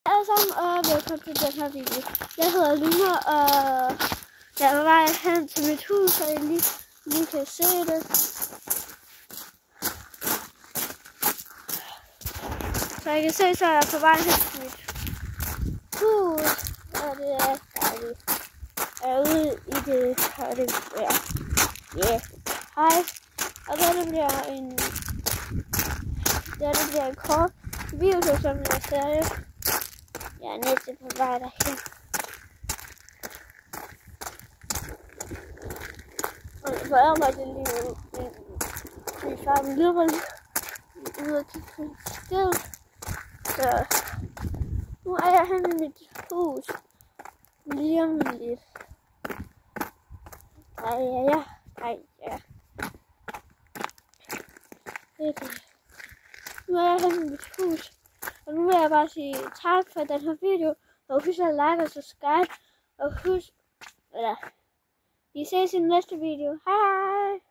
Alle sammen, og velkommen til den her video. Jeg hedder Luna, og jeg er på vej hen til mit hus, så jeg lige kan se det. Så jeg kan se, så jeg er på vej hen til mit hus, og det er dejligt. Jeg er ude i det, og det bliver, hej. Og det bliver en kort video, som jeg ser. Jeg er næsten på vej derhen. Og jeg får mig det lige nu. Min far løber ud og kigge på et sted. Så nu er jeg henne i mit hus. Lige om lidt. Ja. Nu er jeg henne i mit hus. Og nu vil jeg bare sige tak for den her video. Og husk at like og subscribe. Og husk, vi ses i den næste video. Hej!